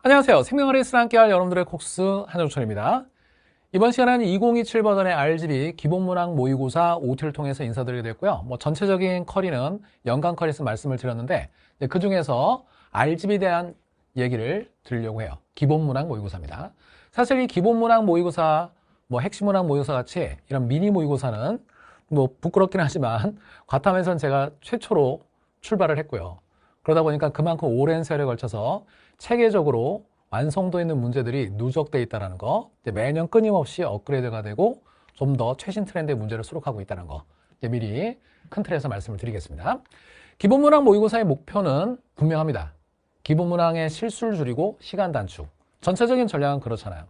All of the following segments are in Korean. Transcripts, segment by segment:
안녕하세요. 생명아리스랑 함께할 여러분들의 코스 한정철입니다. 이번 시간에는 2027 버전의 RGB 기본문항 모의고사 OT를 통해서 인사드리게 됐고요. 전체적인 커리는 연간 커리에서 말씀을 드렸는데 그 중에서 RGB에 대한 얘기를 드리려고 해요. 기본문항 모의고사입니다. 사실 이 기본문항 모의고사, 핵심문항 모의고사 같이 이런 미니 모의고사는 부끄럽긴 하지만 과탐에서는 제가 최초로 출발을 했고요. 그러다 보니까 그만큼 오랜 세월에 걸쳐서 체계적으로 완성도 있는 문제들이 누적되어 있다는 거, 매년 끊임없이 업그레이드가 되고 좀 더 최신 트렌드의 문제를 수록하고 있다는 거, 미리 큰 틀에서 말씀을 드리겠습니다. 기본문항 모의고사의 목표는 분명합니다. 기본문항의 실수를 줄이고 시간 단축. 전체적인 전략은 그렇잖아요.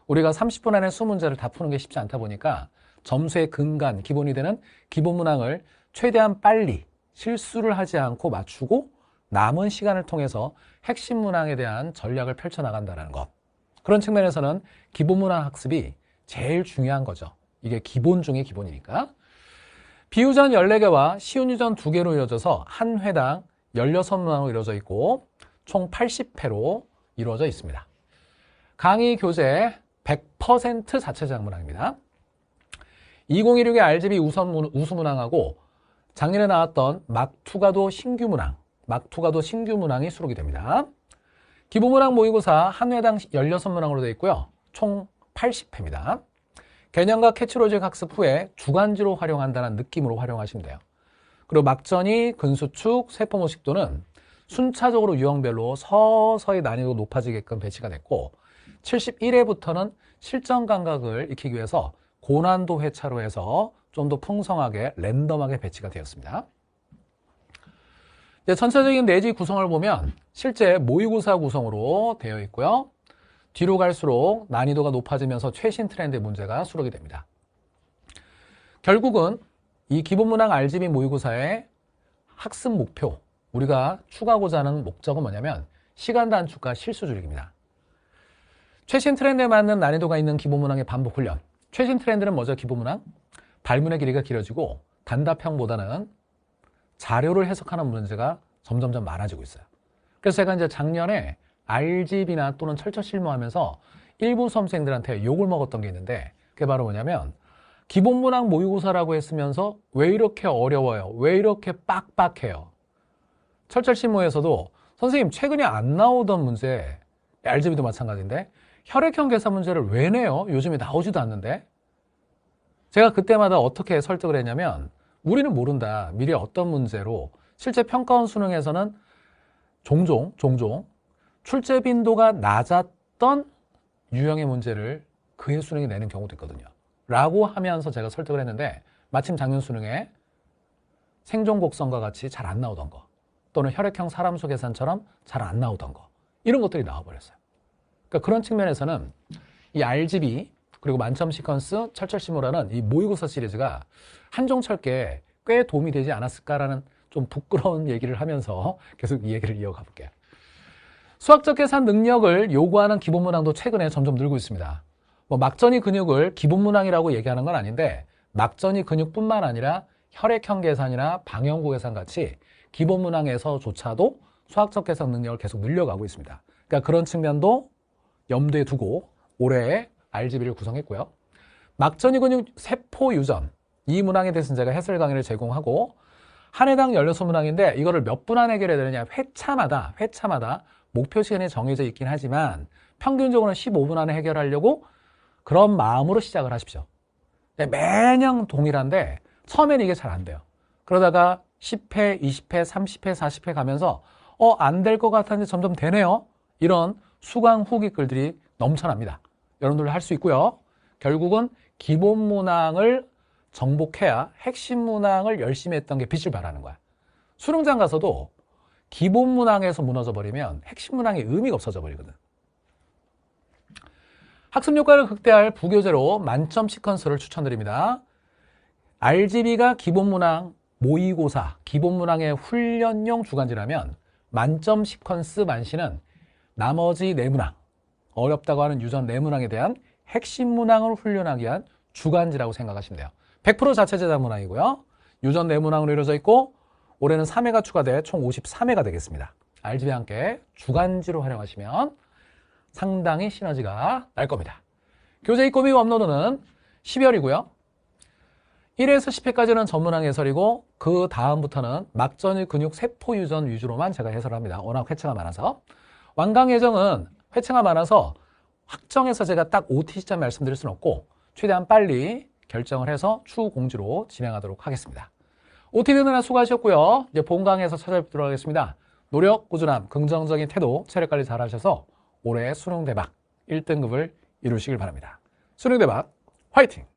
우리가 30분 안에 20문제를 다 푸는 게 쉽지 않다 보니까 점수의 근간, 기본이 되는 기본문항을 최대한 빨리 실수를 하지 않고 맞추고 남은 시간을 통해서 핵심 문항에 대한 전략을 펼쳐나간다는 것. 그런 측면에서는 기본문항 학습이 제일 중요한 거죠. 이게 기본 중에 기본이니까. 비유전 14개와 시운 유전 2개로 이루어져서 한 회당 16문항으로 이루어져 있고 총 80회로 이루어져 있습니다. 강의 교재 100% 자체제작 문항입니다. 2016의 RGB 우수문항하고 작년에 나왔던 막투가도 신규 문항이 수록이 됩니다. 기본문항 모의고사 한 회당 16문항으로 되어 있고요. 총 80회입니다. 개념과 캐치로직 학습 후에 주간지로 활용한다는 느낌으로 활용하시면 돼요. 그리고 막전이, 근수축, 세포모식도는 순차적으로 유형별로 서서히 난이도가 높아지게끔 배치가 됐고 71회부터는 실전 감각을 익히기 위해서 고난도 회차로 해서 좀 더 풍성하게 랜덤하게 배치가 되었습니다. 전체적인 내지 구성을 보면 실제 모의고사 구성으로 되어 있고요. 뒤로 갈수록 난이도가 높아지면서 최신 트렌드의 문제가 수록이 됩니다. 결국은 이 기본문항 RGB 모의고사의 학습 목표, 우리가 추구하고자 하는 목적은 뭐냐면 시간 단축과 실수 줄이기입니다. 최신 트렌드에 맞는 난이도가 있는 기본문항의 반복 훈련. 최신 트렌드는 뭐죠? 기본문항? 발문의 길이가 길어지고 단답형보다는 자료를 해석하는 문제가 점점점 많아지고 있어요. 그래서 제가 이제 작년에 RGB나 또는 철저 실무하면서 일부 수험생들한테 욕을 먹었던 게 있는데 그게 바로 뭐냐면 기본문항 모의고사라고 했으면서 왜 이렇게 어려워요? 왜 이렇게 빡빡해요? 철저 실무에서도 선생님 최근에 안 나오던 문제, RGB도 마찬가지인데 혈액형 계산 문제를 왜 내요? 요즘에 나오지도 않는데. 제가 그때마다 어떻게 설득을 했냐면 우리는 모른다. 미리 어떤 문제로 실제 평가원 수능에서는 종종 출제 빈도가 낮았던 유형의 문제를 그해 수능에 내는 경우도 있거든요. 라고 하면서 제가 설득을 했는데 마침 작년 수능에 생존곡선과 같이 잘 안 나오던 거 또는 혈액형 사람수 계산처럼 잘 안 나오던 거 이런 것들이 나와버렸어요. 그러니까 그런 측면에서는 이 RGB 그리고 만점 시퀀스 철철시무라는 이 모의고사 시리즈가 한종철께 꽤 도움이 되지 않았을까라는 좀 부끄러운 얘기를 하면서 계속 이 얘기를 이어가 볼게요. 수학적 계산 능력을 요구하는 기본문항도 최근에 점점 늘고 있습니다. 막전이 근육을 기본문항이라고 얘기하는 건 아닌데 막전이 근육뿐만 아니라 혈액형 계산이나 방형구 계산 같이 기본문항에서조차도 수학적 계산 능력을 계속 늘려가고 있습니다. 그러니까 그런 측면도 염두에 두고 올해 RGB를 구성했고요. 막전이 근육 세포 유전 이 문항에 대해서 제가 해설 강의를 제공하고 한 해당 16문항인데 이거를 몇 분 안에 해결해야 되느냐 회차마다 목표 시간이 정해져 있긴 하지만 평균적으로는 15분 안에 해결하려고 그런 마음으로 시작을 하십시오. 매년 동일한데 처음에는 이게 잘 안 돼요. 그러다가 10회, 20회, 30회, 40회 가면서 안 될 것 같았는데 점점 되네요. 이런 수강 후기 글들이 넘쳐납니다. 여러분들도 할 수 있고요. 결국은 기본 문항을 정복해야 핵심 문항을 열심히 했던 게 빛을 발하는 거야. 수능장 가서도 기본 문항에서 무너져 버리면 핵심 문항의 의미가 없어져 버리거든. 학습 효과를 극대화할 부교재로 만점 시퀀스를 추천드립니다. RGB가 기본 문항 모의고사, 기본 문항의 훈련용 주간지라면 만점 시퀀스 만시는 나머지 4문항, 어렵다고 하는 유전 4문항에 대한 핵심 문항을 훈련하기 위한 주간지라고 생각하시면 돼요. 100% 자체 제작 문항이고요. 유전 4문항으로 이루어져 있고 올해는 3회가 추가돼 총 53회가 되겠습니다. RGB와 함께 주간지로 활용하시면 상당히 시너지가 날 겁니다. 교재 입고 및 업로드는 12월이고요. 1회에서 10회까지는 전문항 해설이고 그 다음부터는 막전일 근육 세포 유전 위주로만 제가 해설합니다. 워낙 회차가 많아서. 완강 예정은 회차가 많아서 확정해서 제가 딱 OT 시점 말씀드릴 수는 없고 최대한 빨리 결정을 해서 추후 공지로 진행하도록 하겠습니다. OT 듣느라 수고하셨고요. 이제 본 강의에서 찾아뵙도록 하겠습니다. 노력, 꾸준함, 긍정적인 태도, 체력 관리 잘 하셔서 올해 수능 대박 1등급을 이루시길 바랍니다. 수능 대박 화이팅!